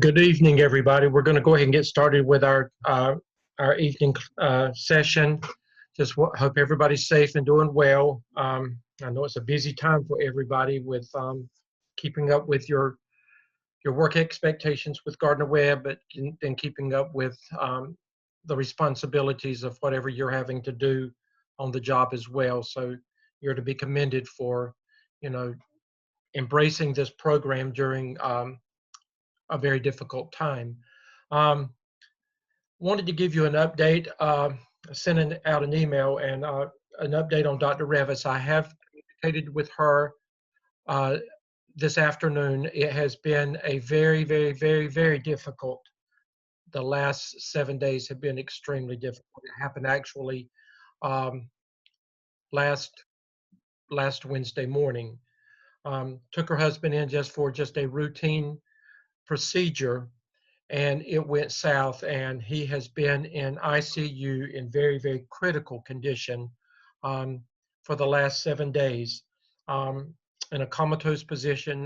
Good evening, everybody. We're going to go ahead and get started with our evening session. Just hope everybody's safe and doing well. I know it's a busy time for everybody with keeping up with your work expectations with Gardner Webb, but then keeping up with the responsibilities of whatever you're having to do on the job as well. So you're to be commended for, you know, embracing this program during a very difficult time. Um, Wanted to give you an update, sending out an email and an update on Dr. Revis. I have communicated with her uh, this afternoon. It has been a very, very, very, very difficult. The last 7 days have been extremely difficult. It happened actually um, last Wednesday morning. Took her husband in just a routine procedure, and it went south, and he has been in ICU in very, very critical condition um, for the last 7 days, um, in a comatose position,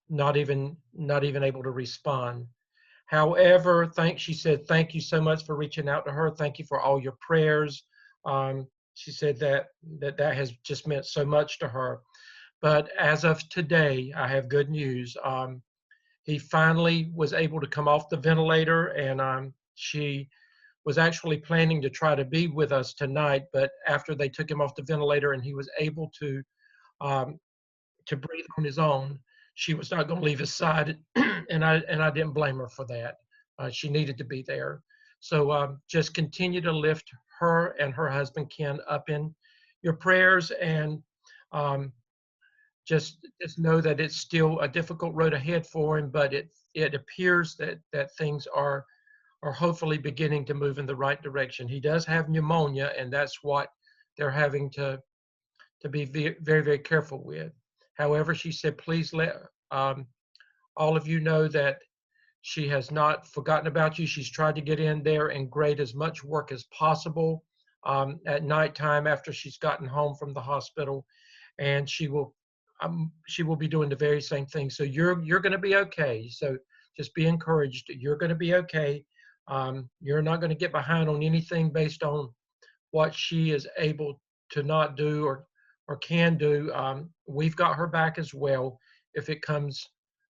not even able to respond. However, she said, thank you so much for reaching out to her. Thank you for all your prayers. She said that has just meant so much to her. But as of today, I have good news. He finally was able to come off the ventilator, and she was actually planning to try to be with us tonight, but after they took him off the ventilator and he was able um, to breathe on his own, she was not going to leave his side, and I didn't blame her for that. She needed to be there. So just continue to lift her and her husband Ken up in your prayers, and um, just know that it's still a difficult road ahead for him, but it appears that things are hopefully beginning to move in the right direction. He does have pneumonia, and that's what they're having to be very, very careful with. However, she said, please let all of you know that she has not forgotten about you. She's tried to get in there and grade as much work as possible at nighttime after she's gotten home from the hospital, and she will be doing the very same thing. So you're going to be okay. So just be encouraged. You're going to be okay. You're not going to get behind on anything based on what she is able to not do or can do. We've got her back as well if it comes,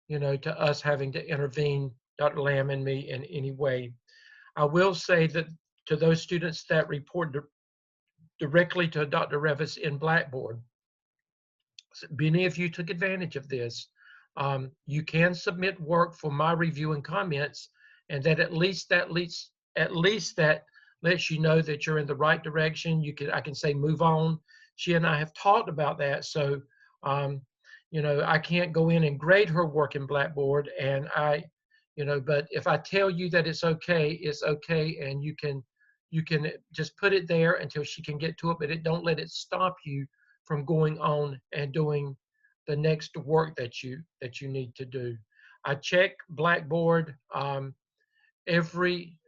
to us having to intervene, Dr. Lamb and me, in any way. I will say that to those students that report directly to Dr. Revis in Blackboard, many of you took advantage of this. You can submit work for my review and comments, and that at least that lets you know that you're in the right direction. I can say move on. She and I have talked about that, so I can't go in and grade her work in Blackboard, and but if I tell you that it's okay, and you can just put it there until she can get to it, but don't let it stop you from going on and doing the next work that you need to do. I check Blackboard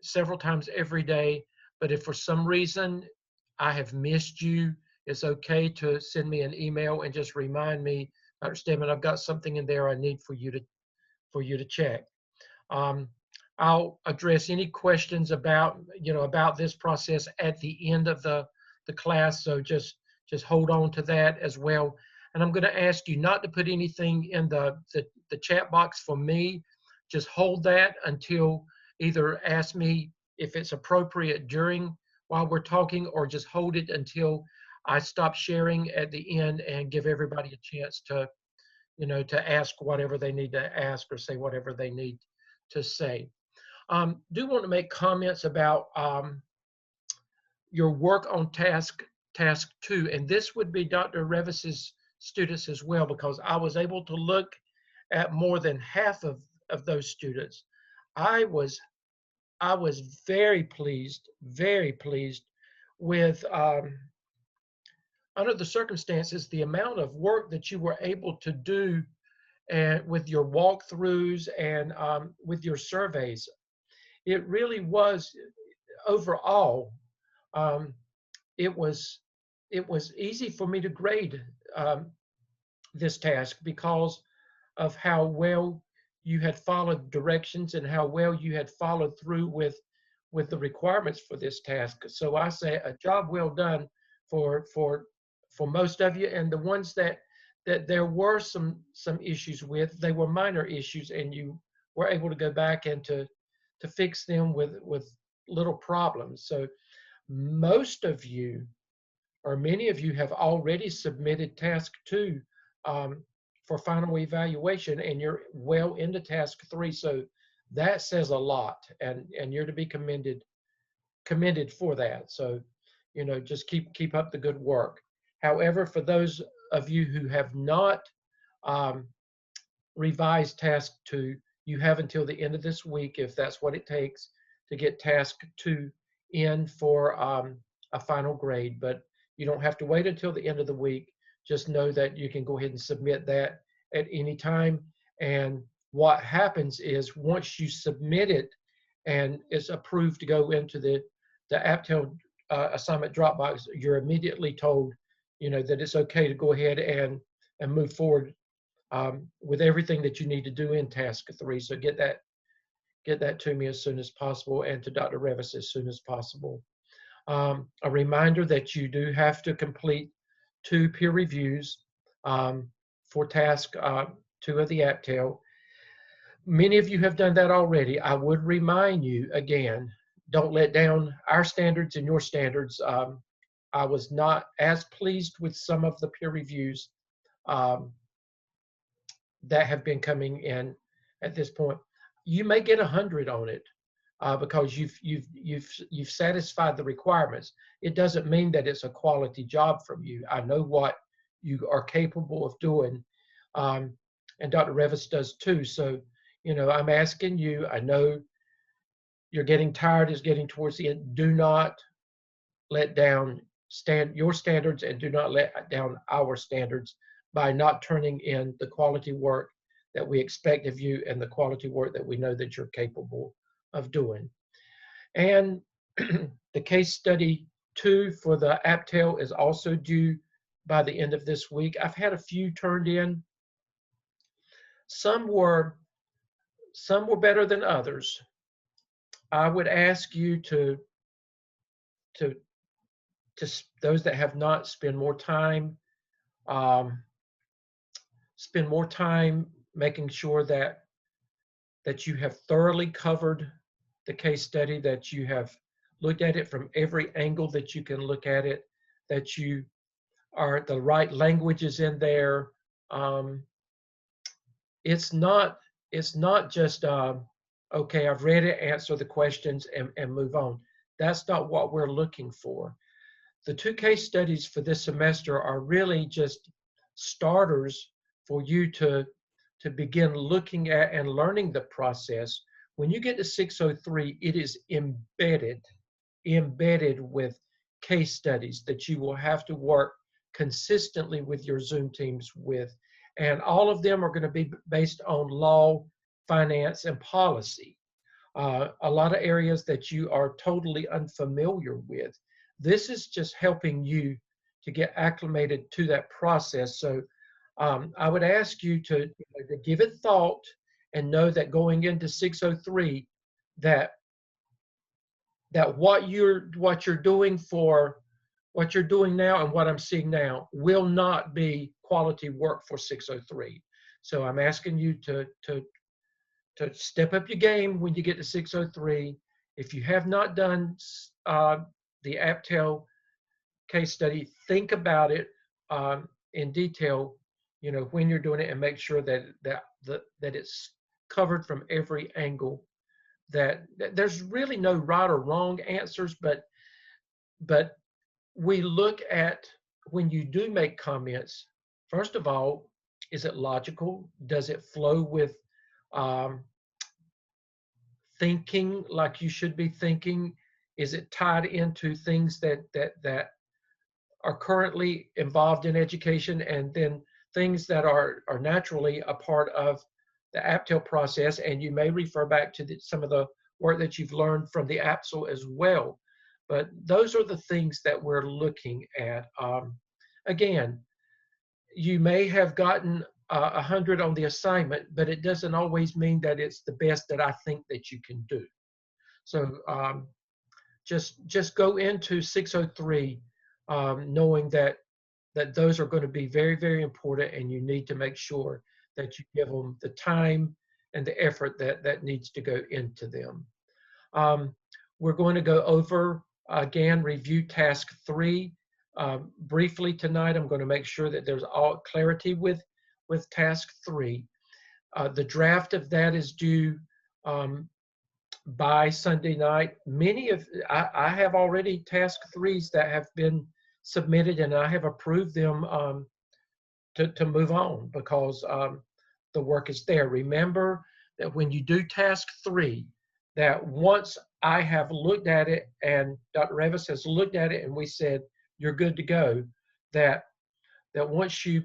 several times every day, but if for some reason I have missed you, it's okay to send me an email and just remind me, Dr. Stedman, I've got something in there I need for you to check. I'll address any questions about this process at the end of the class, so just hold on to that as well. And I'm going to ask you not to put anything in the chat box for me. Just hold that until either ask me if it's appropriate while we're talking, or just hold it until I stop sharing at the end and give everybody a chance to ask whatever they need to ask or say whatever they need to say. Do want to make comments about your work on task 2, and this would be Dr. Revis's students as well, because I was able to look at more than half of those students. I was very pleased with, under the circumstances, the amount of work that you were able to do, and with your walkthroughs and with your surveys. It really was, overall, it was easy for me to grade this task because of how well you had followed directions and how well you had followed through with the requirements for this task. So I say a job well done for most of you, and the ones that there were some issues with, they were minor issues, and you were able to go back and to fix them with little problems. So most of you, or many of you, have already submitted task 2 um, for final evaluation, and you're well into task 3. So that says a lot, and you're to be commended for that. So, just keep up the good work. However, for those of you who have not um, revised task 2, you have until the end of this week, if that's what it takes, to get task 2 in for a final grade. But you don't have to wait until the end of the week. Just know that you can go ahead and submit that at any time. And what happens is, once you submit it and it's approved to go into the AAPTEL assignment Dropbox, you're immediately told, that it's okay to go ahead and move forward with everything that you need to do in task 3. So get that to me as soon as possible, and to Dr. Revis as soon as possible. A reminder that you do have to complete 2 peer reviews for task 2 of the AAPTEL. Many of you have done that already. I would remind you again, don't let down our standards and your standards. I was not as pleased with some of the peer reviews um, that have been coming in at this point. You may get 100 on it because you've satisfied the requirements. It doesn't mean that it's a quality job from you. I know what you are capable of doing, um, and Dr. Revis does too. So, I'm asking you. I know you're getting tired. It's getting towards the end. Do not let down your standards, and do not let down our standards by not turning in the quality work that we expect of you, and the quality work that we know that you're capable of doing. And the case study 2 for the AAPTEL is also due by the end of this week. I've had a few turned in. Some were better than others. I would ask you to those that have not, spend more time um, making sure that you have thoroughly covered the case study, that you have looked at it from every angle that you can look at it, that you are the right languages in there. Um, it's not just okay, I've read it, answer the questions, and move on. That's not what we're looking for. The 2 case studies for this semester are really just starters for you to begin looking at and learning the process. When you get to 603, it is embedded with case studies that you will have to work consistently with your Zoom teams with. And all of them are going to be based on law, finance, and policy. A lot of areas that you are totally unfamiliar with. This is just helping you to get acclimated to that process. So I would ask you to give it thought, and know that going into 603, that what you're doing now, and what I'm seeing now, will not be quality work for 603. So I'm asking you to step up your game when you get to 603. If you have not done the AAPTEL case study, think about it in detail, when you're doing it, and make sure that it's covered from every angle. That there's really no right or wrong answers, but we look at, when you do make comments, first of all, is it logical? Does it flow with thinking like you should be thinking? Is it tied into things that are currently involved in education, and then things that are naturally a part of the AAPTEL process? And you may refer back to some of the work that you've learned from the APSL as well. But those are the things that we're looking at. Again, you may have gotten 100 on the assignment, but it doesn't always mean that it's the best that I think that you can do. So just go into 603 knowing that those are going to be very, very important, and you need to make sure that you give them the time and the effort that needs to go into them. We're going to go over, again, review task 3 briefly tonight. I'm going to make sure that there's all clarity with task 3. The draft of that is due by Sunday night. I have already task 3s that have been submitted, and I have approved them to move on because the work is there. Remember that when you do task 3, that once I have looked at it and Dr. Revis has looked at it and we said, you're good to go, that once you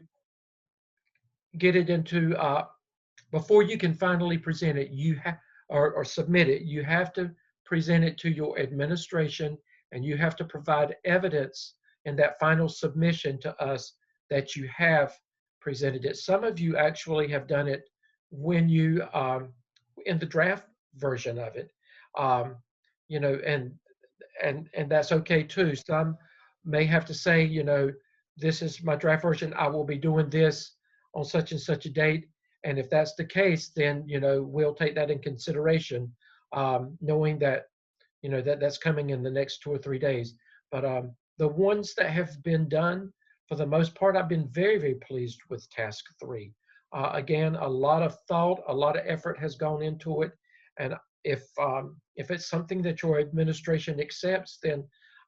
get it into, before you can finally present it, you have, or submit it, you have to present it to your administration, and you have to provide evidence in that final submission to us that you have presented it. Some of you actually have done it when you, in the draft version of it, you know, and that's okay too. Some may have to say, you know, this is my draft version, I will be doing this on such and such a date. And if that's the case, then, you know, we'll take that in consideration, knowing that, you know, that's coming in the next 2 or 3 days. But the ones that have been done, for the most part, I've been very, very pleased with task 3. Again, a lot of thought, a lot of effort has gone into it. And if it's something that your administration accepts, then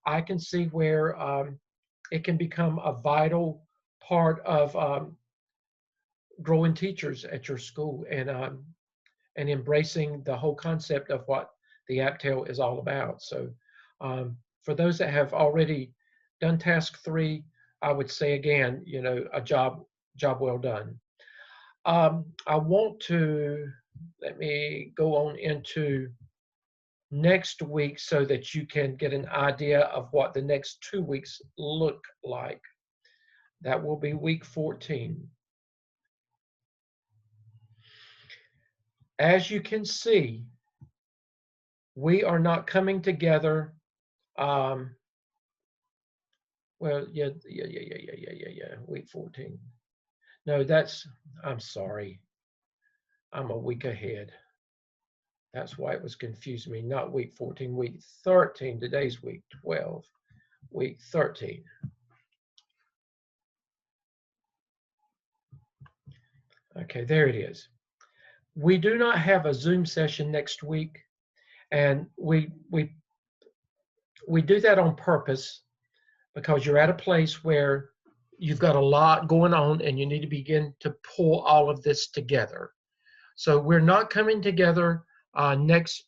I can see where it can become a vital part of growing teachers at your school, and embracing the whole concept of what the AAPTEL is all about. So for those that have already done task 3, I would say again, you know, a job well done. I want to, let me go on into next week so that you can get an idea of what the next 2 weeks look like. That will be week 14. As you can see, we are not coming together. Well, yeah. Week 14. No, I'm sorry. I'm a week ahead. That's why it was confusing me. Not week 14, week 13. Today's week 12. Week 13. Okay, there it is. We do not have a Zoom session next week, and we do that on purpose because you're at a place where you've got a lot going on and you need to begin to pull all of this together. So we're not coming together next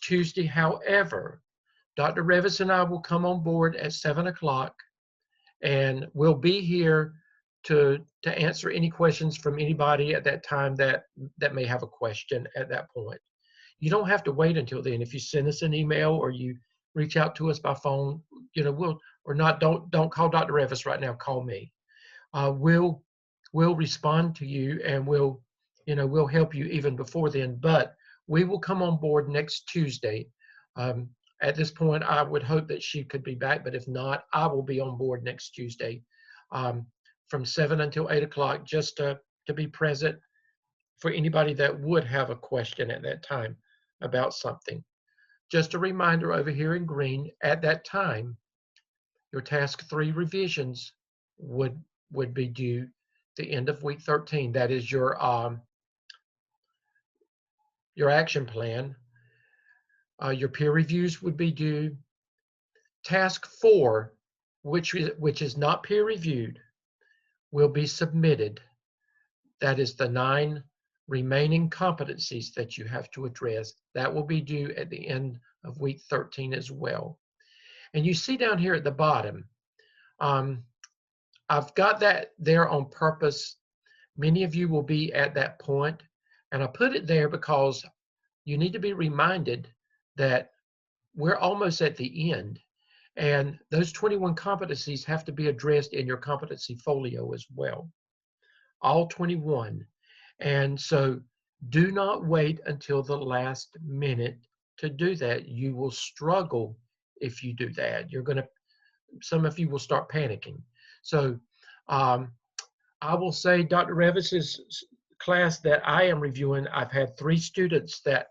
Tuesday. However, Dr. Revis and I will come on board at 7 o'clock, and we'll be here to answer any questions from anybody at that time that may have a question at that point. You don't have to wait until then. If you send us an email or you reach out to us by phone, you know, don't call Dr. Revis right now, call me. We'll respond to you, and we'll help you even before then. But we will come on board next Tuesday. At this point, I would hope that she could be back, but if not, I will be on board next Tuesday from 7 until 8 o'clock, just to be present for anybody that would have a question at that time about something. Just a reminder over here in green, at that time, your task 3 revisions would be due the end of week 13. That is your action plan. Your peer reviews would be due. Task 4, which is not peer reviewed, will be submitted. That is the 9 remaining competencies that you have to address. That will be due at the end of week 13 as well. And you see down here at the bottom, I've got that there on purpose. Many of you will be at that point, and I put it there because you need to be reminded that we're almost at the end, and those 21 competencies have to be addressed in your competency folio as well. all 21. And so do not wait until the last minute to do that. You will struggle if you do that. Some of you will start panicking. So um, I will say Dr. Revis's class that I am reviewing, I've had 3 students that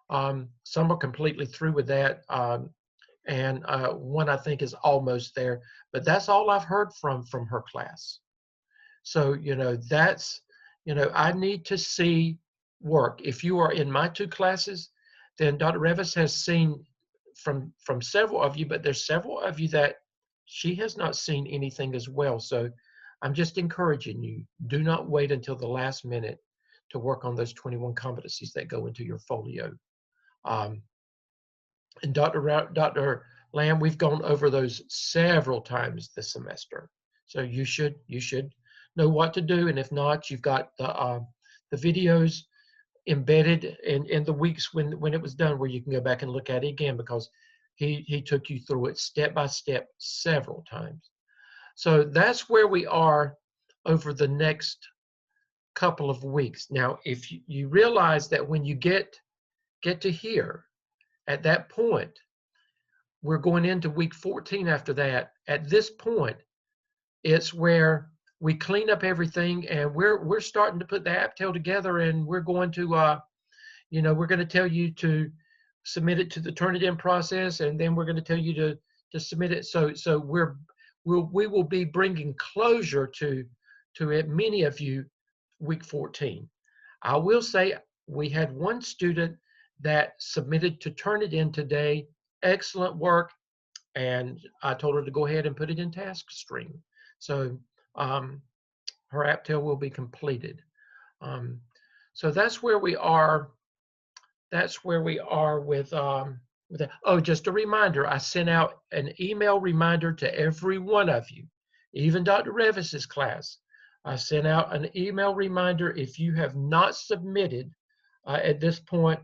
some are completely through with that, and one I think is almost there. But that's all I've heard from her class. So I need to see work. If you are in my 2 classes, then Dr. Revis has seen from several of you, but there's several of you that she has not seen anything as well. So I'm just encouraging you, do not wait until the last minute to work on those 21 competencies that go into your folio. Um, and Dr. Lamb, we've gone over those several times this semester. So you should know what to do. And if not, you've got the videos embedded in the weeks when it was done, where you can go back and look at it again, because he took you through it step by step several times. So that's where we are over the next couple of weeks. Now, if you realize that when you get to here, at that point, we're going into week 14 after that. At this point, it's where we clean up everything, and we're starting to put the AAPTEL together, and we're going to we're going to tell you to submit it to the Turnitin process, and then we're going to tell you to submit it. So we will be bringing closure to it, many of you, week 14. I will say we had one student that submitted to Turnitin today. Excellent work. And I told her to go ahead and put it in Taskstream. So her AAPTEL will be completed. So that's where we are. That's where we are with that. Oh, just a reminder, I sent out an email reminder to every one of you, even Dr. Revis's class. I sent out an email reminder if you have not submitted at this point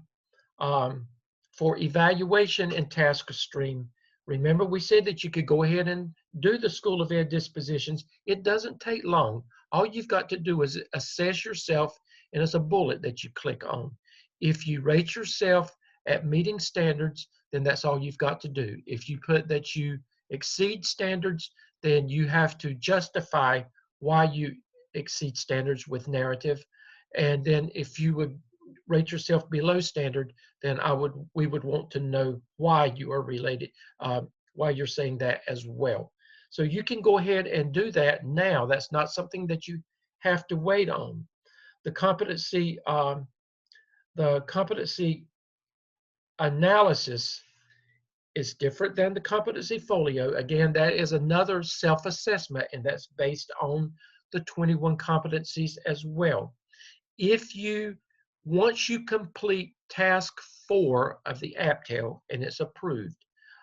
for evaluation in Taskstream. Remember, we said that you could go ahead and do the School of Ed dispositions. It doesn't take long. All you've got to do is assess yourself, and it's a bullet that you click on. If you rate yourself at meeting standards, then that's all you've got to do. If you put that you exceed standards, then you have to justify why you exceed standards with narrative. And then if you would rate yourself below standard, then we would want to know why you are related, why you're saying that as well. So you can go ahead and do that now. That's not something that you have to wait on. The competency analysis is different than the competency folio. Again, that is another self-assessment, and that's based on the 21 competencies as well. Once you complete task 4 of the AAPTEL and it's approved,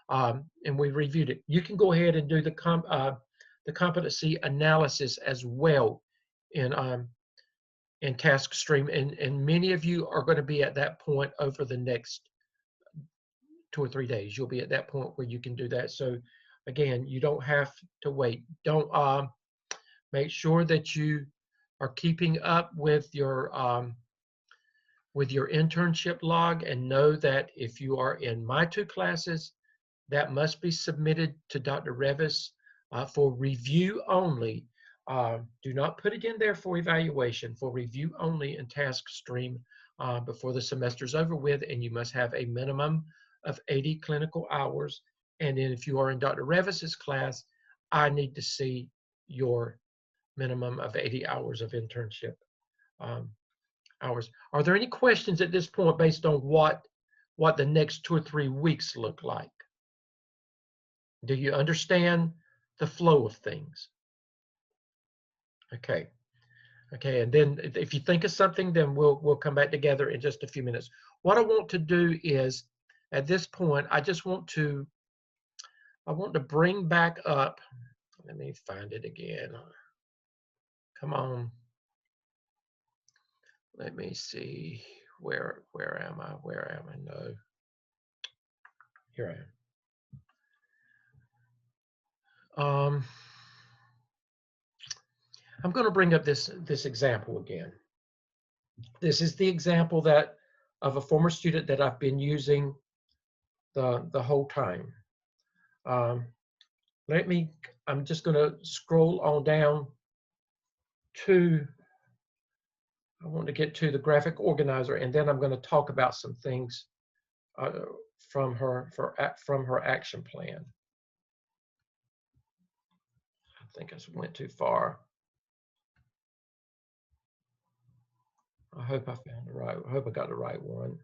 and we reviewed it, you can go ahead and do the competency analysis as well in Taskstream, and many of you are going to be at that point over the next 2 or 3 days. You'll be at that point where you can do that. So again, you don't have to wait. Don't make sure that you are keeping up with your internship log, and know that if you are in my 2 classes, that must be submitted to Dr. Revis for review only. Do not put it in there for evaluation, for review only in Taskstream before the semester's over with, and you must have a minimum of 80 clinical hours. And then if you are in Dr. Revis's class, I need to see your minimum of 80 hours of internship hours. Are there any questions at this point based on what the next 2 or 3 weeks look like? Do you understand the flow of things? Okay. Okay, and then if you think of something, then we'll come back together in just a few minutes. What I want to do is, at this point, I want to bring back up, let me find it again. Come on. Let me see. Where am I? Where am I? No. Here I am. I'm going to bring up this example again. This is the example that of a former student that I've been using the whole time. Um, I'm just going to scroll on down to, I want to get to the graphic organizer, and then I'm going to talk about some things uh, from her action plan. I think I went too far. I hope I found the right. I hope I got the right one.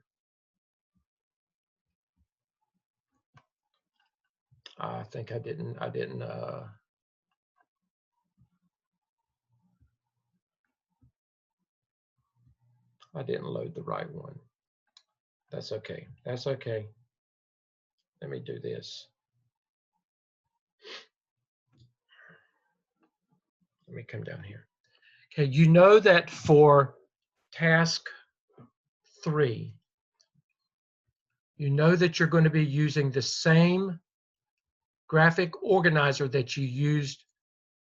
I think I didn't. I didn't load the right one. That's okay. That's okay. Let me do this. Let me come down here. Okay, you know that for task 3, you know that you're going to be using the same graphic organizer that you used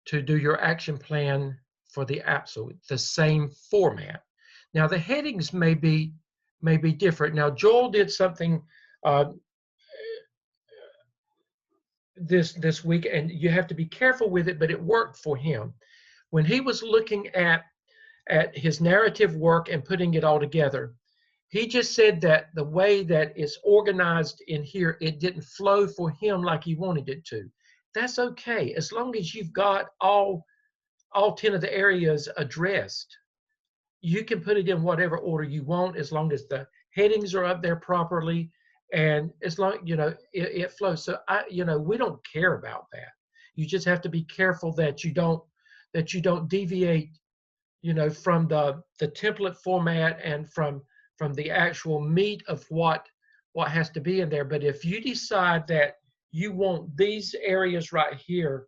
to do your action plan for the AAPTEL, the same format. Now the headings may be different. Now Joel did something this week, and you have to be careful with it, but it worked for him. When he was looking at his narrative work and putting it all together, he just said that the way that it's organized in here, it didn't flow for him like he wanted it to. That's okay, as long as you've got all 10 of the areas addressed. You can put it in whatever order you want, as long as the headings are up there properly, and as long, you know, it flows. So we don't care about that. You just have to be careful that you don't deviate, from the template format and from the actual meat of what has to be in there. But if you decide that you want these areas right here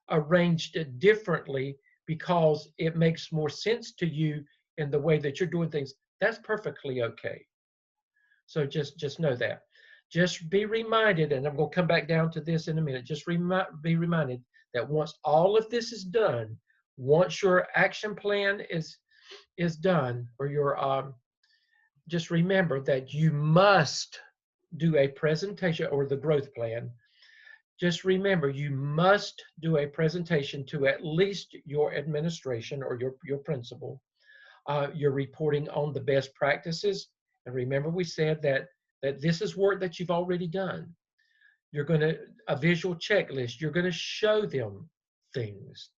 arranged differently because it makes more sense to you in the way that you're doing things, that's perfectly okay. So just know that. Just be reminded, and I'm going to come back down to this in a minute, just be reminded that once all of this is done, once your action plan is done, or your just remember that you must do a presentation, or the growth plan. Just remember, you must do a presentation to at least your administration or your principal. You're reporting on the best practices. And remember, we said that this is work that you've already done. You're going to, a visual checklist, you're going to show them things.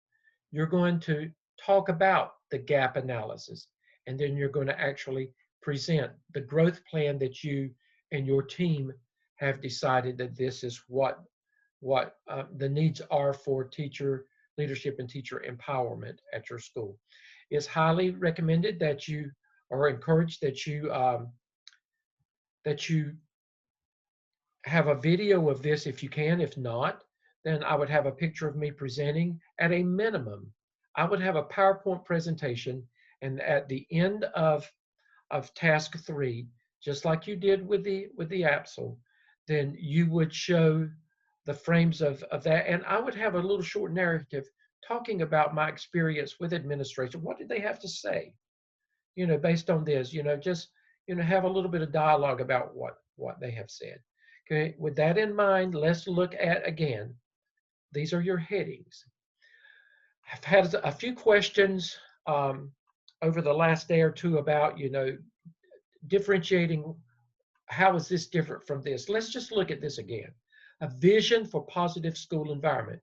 You're going to talk about the gap analysis, and then you're going to actually present the growth plan that you and your team have decided that this is what the needs are for teacher leadership and teacher empowerment at your school. It's highly recommended that you are encouraged that you have a video of this if you can. If not, then I would have a picture of me presenting. At a minimum, I would have a PowerPoint presentation, and at the end of task 3, just like you did with the APSL, then you would show the frames of that, and I would have a little short narrative talking about my experience with administration. What did they have to say, based on this? Just have a little bit of dialogue about what they have said. Okay, with that in mind, let's look at, again, these are your headings. I've had a few questions over the last day or two about, differentiating, how is this different from this? Let's just look at this again. A vision for positive school environment.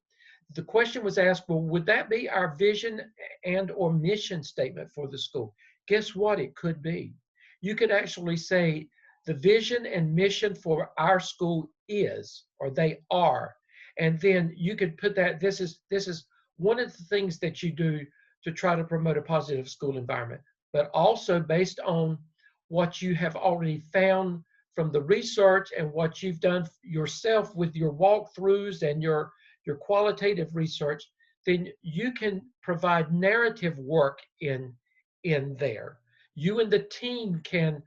The question was asked, well, would that be our vision and or mission statement for the school? Guess what? It could be. You could actually say the vision and mission for our school is, or they are, and then you could put that this is one of the things that you do to try to promote a positive school environment, but also based on what you have already found from the research and what you've done yourself with your walkthroughs and your qualitative research, then you can provide narrative work in there. You and the team can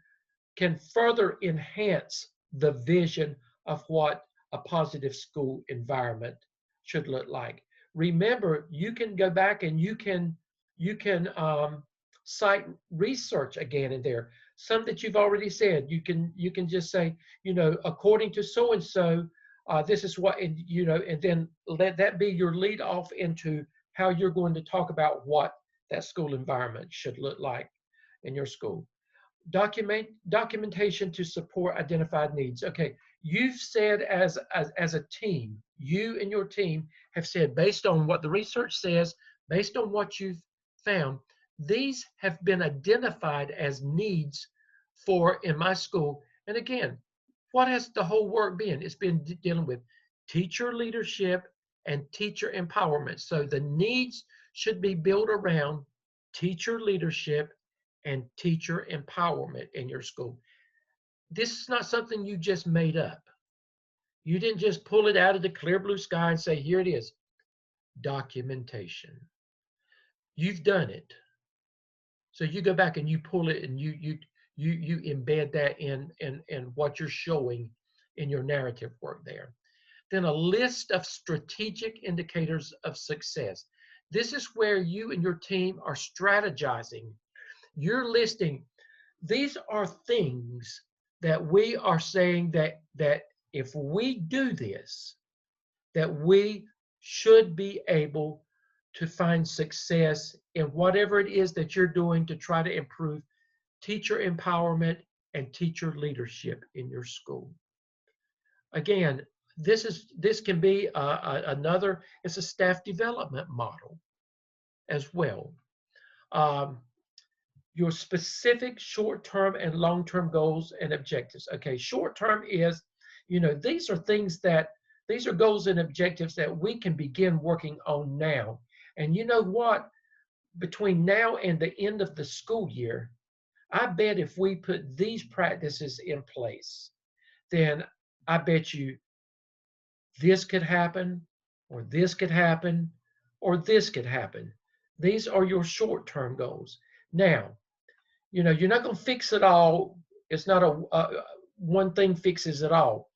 further enhance the vision of what a positive school environment should look like. Remember, you can go back and you can You can cite research again in there. Some that you've already said. You can just say, according to so and so, this is what, and then let that be your lead off into how you're going to talk about what that school environment should look like in your school. Documentation to support identified needs. Okay, you've said as a team, you and your team have said, based on what the research says, based on what you've found, these have been identified as needs for in my school. And again, what has the whole work been? It's been dealing with teacher leadership and teacher empowerment. So the needs should be built around teacher leadership and teacher empowerment in your school. This is not something you just made up. You didn't just pull it out of the clear blue sky and say, here it is. Documentation. You've done it. So you go back and you pull it and you embed that in what you're showing in your narrative work there. Then a list of strategic indicators of success. This is where you and your team are strategizing. You're listing, these are things that we are saying that if we do this, that we should be able to find success in whatever it is that you're doing to try to improve teacher empowerment and teacher leadership in your school. Again, this can be another, it's a staff development model as well. Your specific short-term and long-term goals and objectives. Okay, short-term is, these are things that, these are goals and objectives that we can begin working on now. And you know what? Between now and the end of the school year, I bet if we put these practices in place, then I bet you this could happen, or this could happen, or this could happen. These are your short-term goals. Now, you're not going to fix it all. It's not a one thing fixes it all.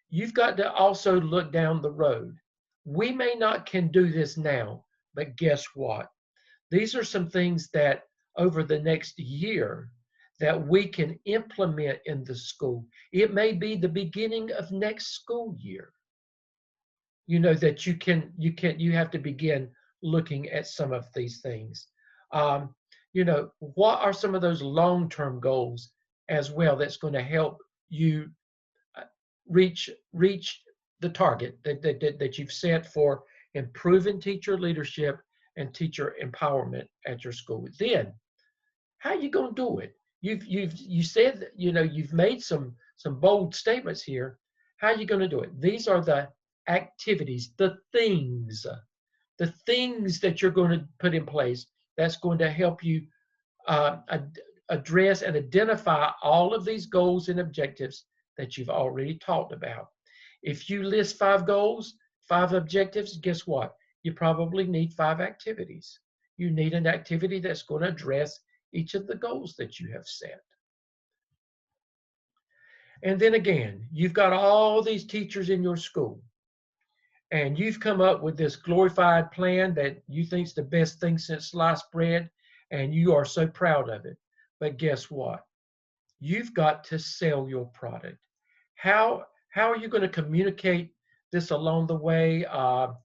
You've got to also look down the road. We may not can do this now, but guess what? These are some things that over the next year that we can implement in the school. It may be the beginning of next school year. That you have to begin looking at some of these things. What are some of those long-term goals as well that's going to help you reach the target that you've set for improving teacher leadership and teacher empowerment at your school? Then, how are you going to do it? You said, you've made some bold statements here. How are you going to do it? These are the activities, the things that you're going to put in place that's going to help you address and identify all of these goals and objectives that you've already talked about. If you list 5 goals, 5 objectives, guess what? You probably need 5 activities. You need an activity that's going to address each of the goals that you have set. And then again, you've got all these teachers in your school, and you've come up with this glorified plan that you think is the best thing since sliced bread, and you are so proud of it. But guess what? You've got to sell your product. How are you going to communicate this along the way?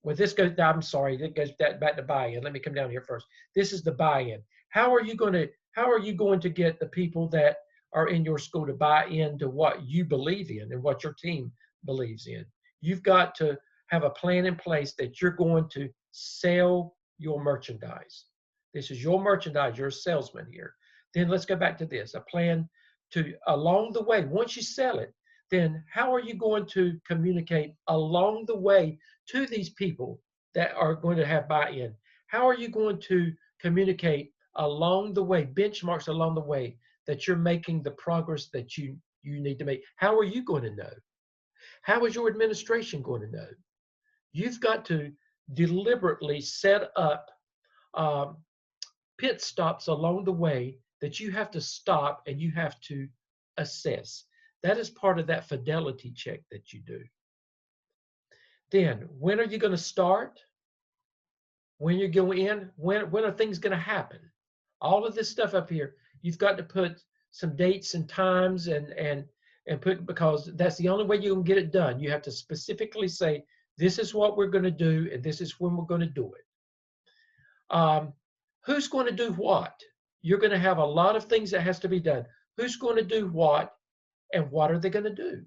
This goes, I'm sorry, that goes back to buy-in. Let me come down here first. This is the buy-in. How are you going to get the people that are in your school to buy into what you believe in and what your team believes in? You've got to have a plan in place that you're going to sell your merchandise. This is your merchandise. You're a salesman here. Then let's go back to this, a plan to, along the way, once you sell it, then how are you going to communicate along the way to these people that are going to have buy-in? How are you going to communicate along the way, benchmarks along the way, that you're making the progress that you need to make? How are you going to know? How is your administration going to know? You've got to deliberately set up pit stops along the way that you have to stop and you have to assess. That is part of that fidelity check that you do. Then, when are you going to start? when you go in, when are things going to happen? All of this stuff up here, you've got to put some dates and times and put, because that's the only way you can get it done. You have to specifically say, this is what we're going to do, and this is when we're going to do it. Who's going to do what? You're going to have a lot of things that has to be done. Who's going to do what, and what are they going to do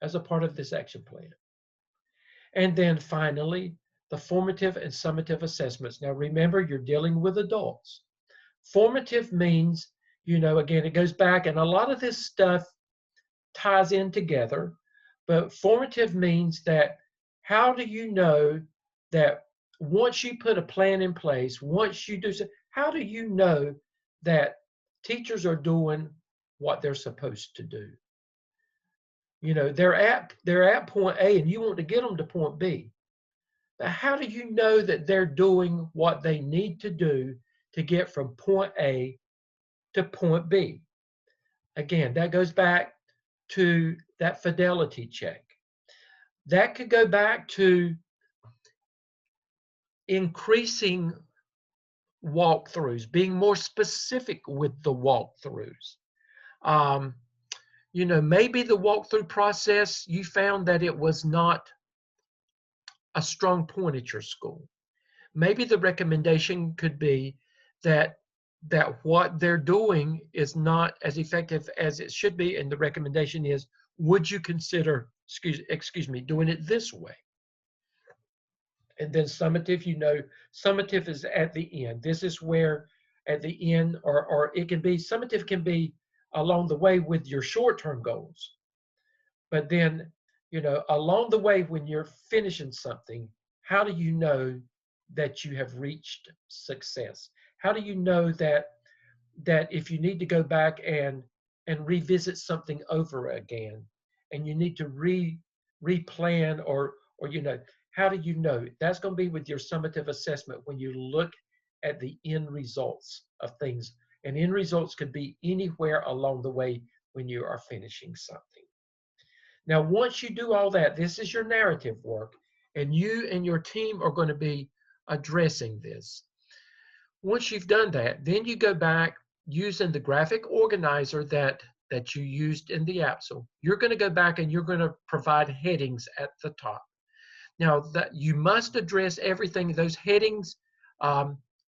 as a part of this action plan? And then finally, the formative and summative assessments. Now remember, you're dealing with adults. Formative means, again, it goes back, and a lot of this stuff ties in together, but formative means that how do you know that once you put a plan in place, once you do so, how do you know that teachers are doing what they're supposed to do? They're at point A and you want to get them to point B. But how do you know that they're doing what they need to do to get from point A to point B? Again, that goes back to that fidelity check. That could go back to increasing walkthroughs, being more specific with the walkthroughs. Maybe the walkthrough process, you found that it was not a strong point at your school. Maybe the recommendation could be that what they're doing is not as effective as it should be, and the recommendation is, would you consider, excuse me, doing it this way? And then summative, summative is at the end. This is where at the end, or it can be, summative can be along the way with your short-term goals. But then, along the way when you're finishing something, how do you know that you have reached success? How do you know that if you need to go back and revisit something over again, and you need to replan, or how do you know? That's going to be with your summative assessment when you look at the end results of things. And end results could be anywhere along the way when you are finishing something. Now, once you do all that, this is your narrative work, and you and your team are going to be addressing this. Once you've done that, then you go back using the graphic organizer that you used in the AAPTEL. You're going to go back and you're going to provide headings at the top. Now, that you must address everything. Those headings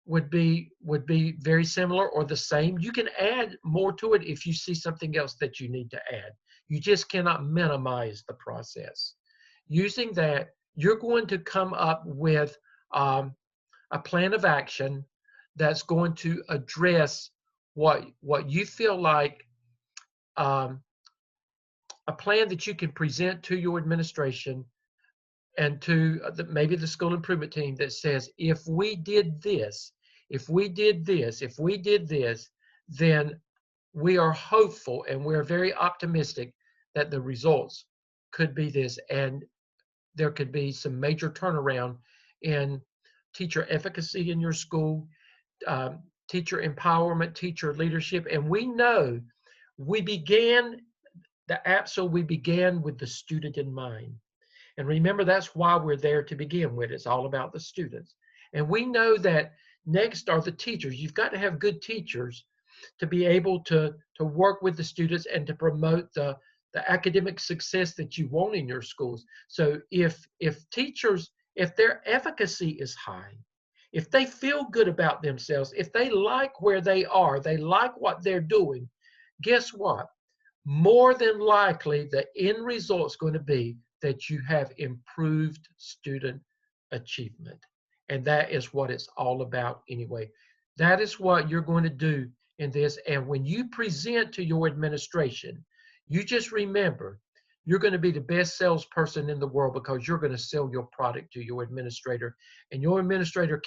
would be very similar or the same. You can add more to it if you see something else that you need to add. You just cannot minimize the process. Using that, you're going to come up with a plan of action that's going to address what you feel like, a plan that you can present to your administration and to maybe the school improvement team that says, if we did this, if we did this, if we did this, then we are hopeful and we're very optimistic that the results could be this, and there could be some major turnaround in teacher efficacy in your school, teacher empowerment, teacher leadership. And we know we began the AAPTEL, we began with the student in mind. And remember, that's why we're there to begin with. It's all about the students. And we know that next are the teachers. You've got to have good teachers to be able to work with the students and to promote the academic success that you want in your schools. So if teachers, if their efficacy is high, if they feel good about themselves, if they like where they are, they like what they're doing, guess what? More than likely, the end result is going to be that you have improved student achievement. And that is what it's all about anyway. That is what you're going to do in this. And when you present to your administration, you just remember, you're going to be the best salesperson in the world because you're going to sell your product to your administrator. And your administrator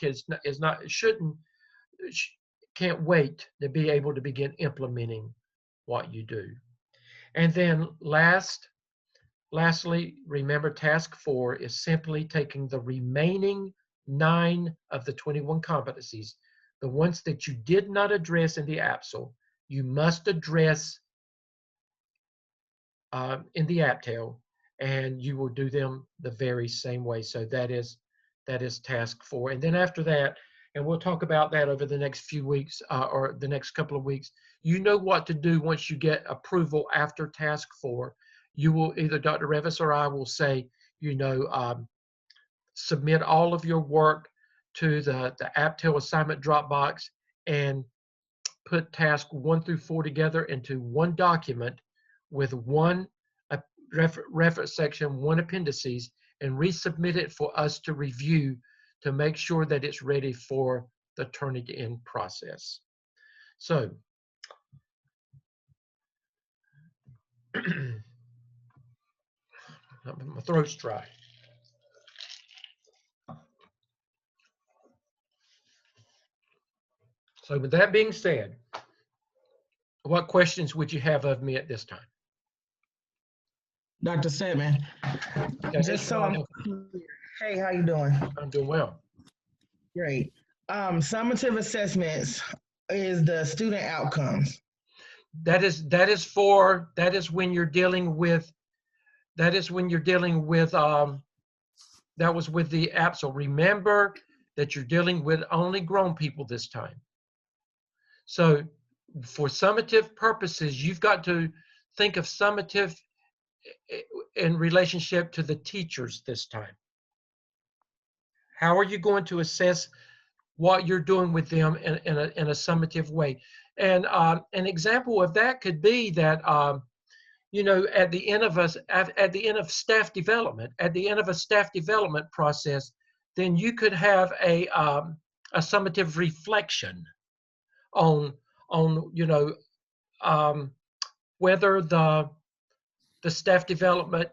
can't wait to be able to begin implementing what you do. And then lastly, remember, task 4 is simply taking the remaining 9 of the 21 competencies, the ones that you did not address in the AAPTEL, you must address in the AAPTEL, and you will do them the very same way. So that is that is task 4. And then after that, and we'll talk about that over the next few weeks or the next couple of weeks, you know what to do once you get approval after task 4. You will either, Dr. Revis or I will say, submit all of your work to the AAPTEL assignment Dropbox and put task 1 through 4 together into one document with one reference section, one appendices, and resubmit it for us to review to make sure that it's ready for the turning in process. So, my throat's dry. So with that being said, what questions would you have of me at this time? Dr. Stedman, Okay, just so I'm clear. Hey, how you doing? I'm doing well. Great. Summative assessments is the student outcomes. That is when you're dealing with that was with the app. So remember that you're dealing with only grown people this time. So for summative purposes, you've got to think of summative in relationship to the teachers this time. How are you going to assess what you're doing with them in a summative way? And an example of that could be that at the end of staff development process, then you could have a summative reflection on whether the staff development,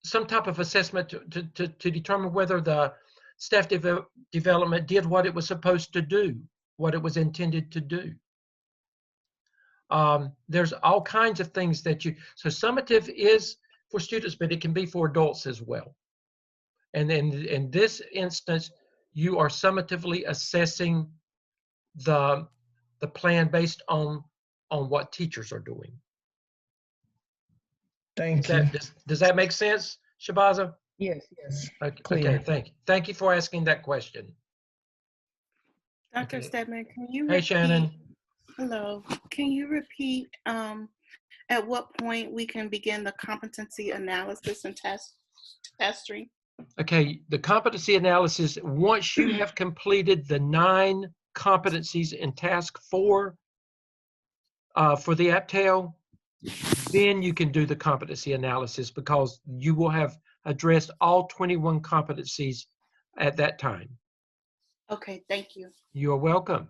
some type of assessment to determine whether the staff development did what it was supposed to do, what it was intended to do. There's all kinds of things so summative is for students, but it can be for adults as well. And then in this instance, you are summatively assessing the plan based on what teachers are doing. Thank you. Does that make sense, Shabaza? Yes. Okay, thank you for asking that question. Dr. Stedman, can you Hey, repeat? Shannon. Hello. Can you repeat at what point we can begin the competency analysis and Taskstream? Okay, the competency analysis, once you have completed the 9 competencies in task 4 for the AAPTEL, then you can do the competency analysis because you will have addressed all 21 competencies at that time. Okay, thank you. You're welcome.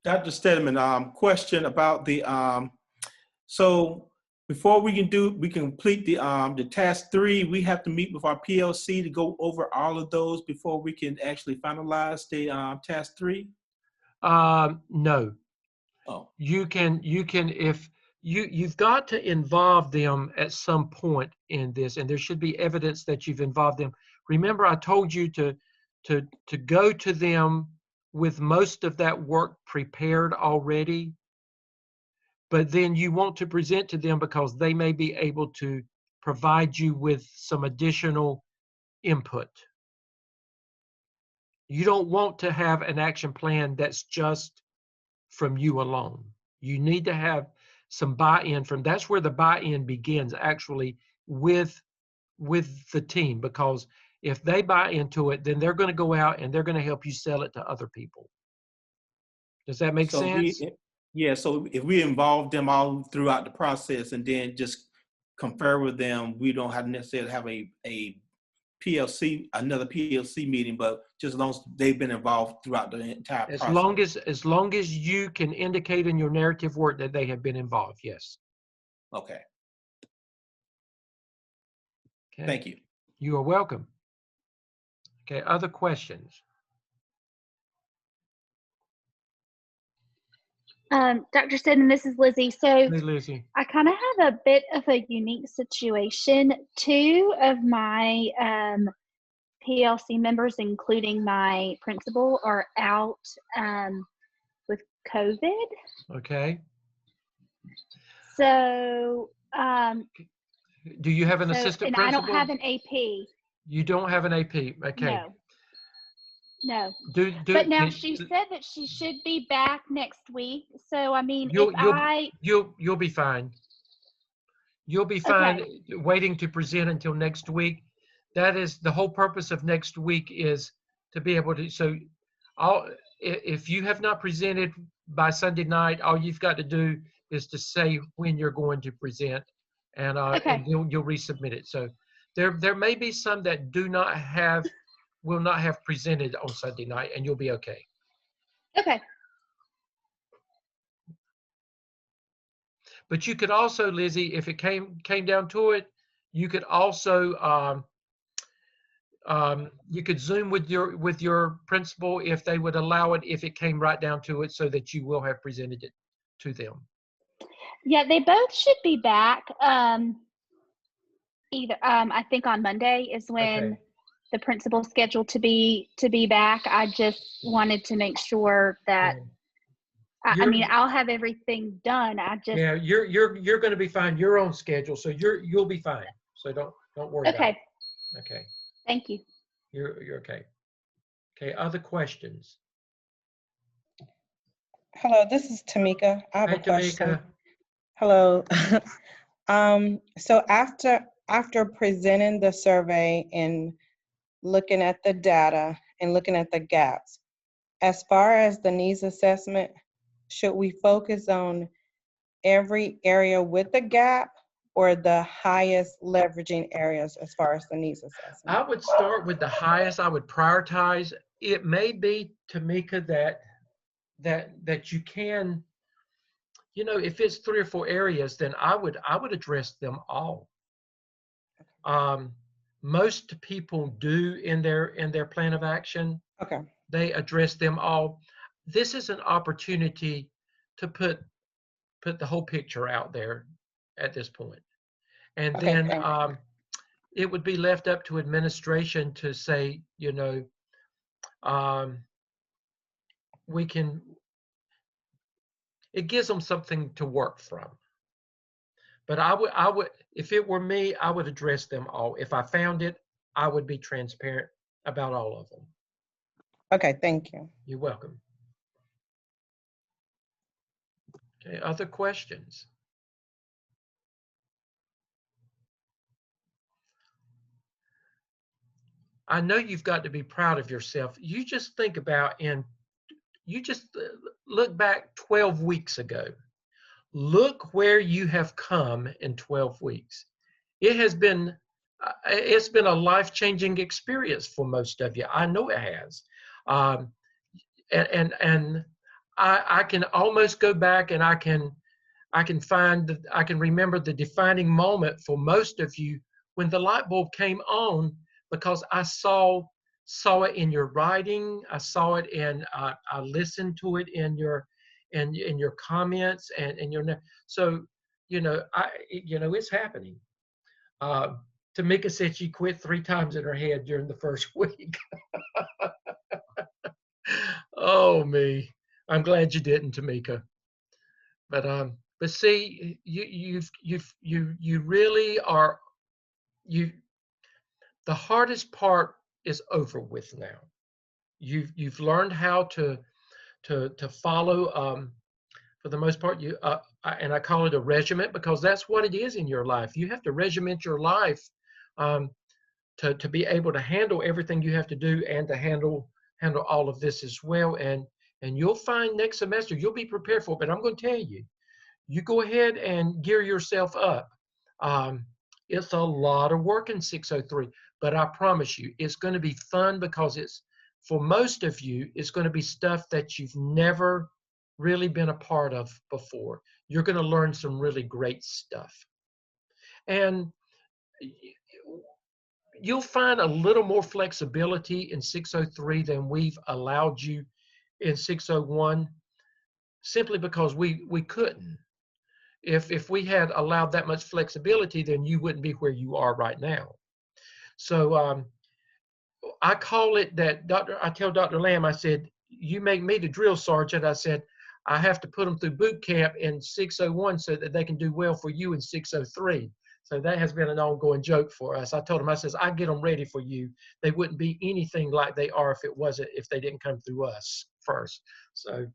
Dr. Stedman, question about the so before we can complete the task 3, we have to meet with our PLC to go over all of those before we can actually finalize the task 3. No. Oh. You've got to involve them at some point in this, and there should be evidence that you've involved them. Remember, I told you to go to them with most of that work prepared already, but then you want to present to them because they may be able to provide you with some additional input. You don't want to have an action plan that's just from you alone. You need to have some buy-in that's where the buy-in begins, actually, with the team, because if they buy into it, then they're going to go out and they're going to help you sell it to other people. Does that make sense? So if we involve them all throughout the process and then just confer with them, we don't have to necessarily have another PLC meeting, but just as long as they've been involved throughout the entire process. As long as you can indicate in your narrative work that they have been involved, yes. Okay. Thank you. You are welcome. Okay, other questions? Dr. Stedman, this is Lizzie. So Hey, Lizzie. I kind of have a bit of a unique situation. 2 of my PLC members, including my principal, are out with COVID. Okay. So do you have an assistant principal? I don't have an AP. You don't have an AP. Okay. No, no. Do But now she said that she should be back next week. So I mean, if I you'll be fine. You'll be fine okay, waiting to present until next week. That is the whole purpose of next week, is to be able to, so if you have not presented by Sunday night, all you've got to do is to say when you're going to present, and okay, you'll resubmit it. So there may be some that will not have presented on Sunday night, and you'll be okay. okay. But you could also, Lizzie, if it came down to it, you could also you could Zoom with your principal if they would allow it, if it came right down to it, so that you will have presented it to them. Yeah, they both should be back. Either I think on Monday is when Okay. the principal's scheduled to be back. I just wanted to make sure that Yeah. I mean I'll have everything done. I just Yeah, you're going to be fine. You're on schedule, so you'll be fine. So don't worry about it. okay. Okay. Thank you. You're okay. Okay. Other questions? Hello, this is Tamika. I have Hey, a question. Tamika. Hello. So after presenting the survey and looking at the data and looking at the gaps, as far as the needs assessment, should we focus on every area with the gap or the highest leveraging areas as far as the needs assessment? I would start with the highest. I would prioritize. It may be, Tamika, that you can, if it's 3 or 4 areas, then I would address them all. Most people do in their plan of action. Okay. They address them all. This is an opportunity to put the whole picture out there at this point. And Okay, then thanks. it would be left up to administration to say, it gives them something to work from. But I would, if it were me, I would address them all. If I found it, I would be transparent about all of them. Okay, thank you. You're welcome. Okay, other questions? I know you've got to be proud of yourself. You just think about, you just look back 12 weeks ago. Look where you have come in 12 weeks. It's been a life-changing experience for most of you. I know it has. And I can almost go back and I can remember the defining moment for most of you when the light bulb came on, because I saw it in your writing. I saw it I listened to it in your comments and your, so it's happening. Tamika said she quit 3 times in her head during the first week. Oh me, I'm glad you didn't, Tamika. But see, you really are, the hardest part is over with now. You've learned how to follow, for the most part, and I call it a regiment, because that's what it is in your life. You have to regiment your life to be able to handle everything you have to do, and to handle all of this as well. And you'll find next semester you'll be prepared for it. But I'm going to tell you, you go ahead and gear yourself up. It's a lot of work in 603, but I promise you, it's going to be fun, because for most of you, it's going to be stuff that you've never really been a part of before. You're going to learn some really great stuff. And you'll find a little more flexibility in 603 than we've allowed you in 601, simply because we couldn't. If we had allowed that much flexibility, then you wouldn't be where you are right now. So I call it that, I tell Dr. Lamb, I said, you make me the drill sergeant. I said, I have to put them through boot camp in 601 so that they can do well for you in 603. So that has been an ongoing joke for us. I told them, I says, I get them ready for you. They wouldn't be anything like they are if they didn't come through us first. So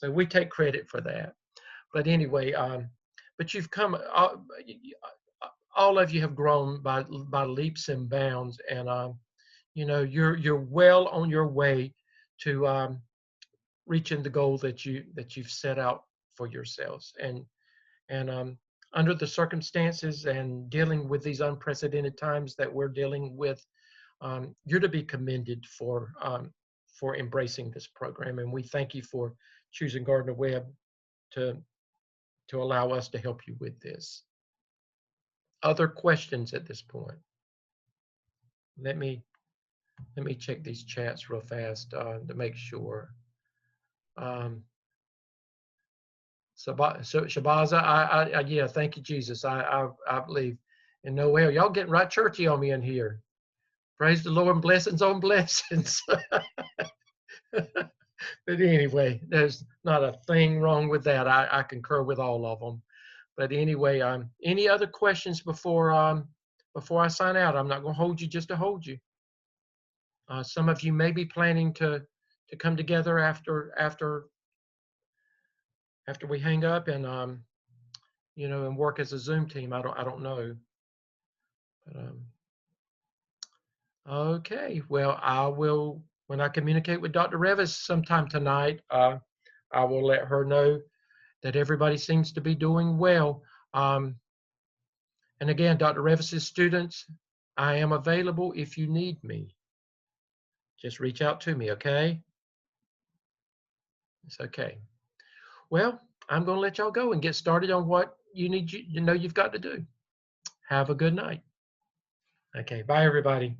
we take credit for that. But anyway, but you've come, all of you have grown by leaps and bounds, and you know, you're well on your way to reaching the goal that you've set out for yourselves. And under the circumstances and dealing with these unprecedented times that we're dealing with, you're to be commended for embracing this program. And we thank you for choosing Gardner Webb to allow us to help you with this. Other questions at this point? Let me check these chats real fast to make sure. So Shabaza, yeah, thank you, Jesus. I believe. And Noel, y'all getting right churchy on me in here. Praise the Lord and blessings on blessings. But anyway, there's not a thing wrong with that. I concur with all of them. But anyway, any other questions before I sign out? I'm not going to hold you just to hold you. Some of you may be planning to come together after we hang up and you know, and work as a Zoom team. I don't know. But, okay. Well, I will, when I communicate with Dr. Revis sometime tonight, I will let her know that everybody seems to be doing well. And again, Dr. Revis's students, I am available if you need me. Just reach out to me, okay? It's okay. Well, I'm going to let y'all go and get started on what you need, you know you've got to do. Have a good night. Okay, bye everybody.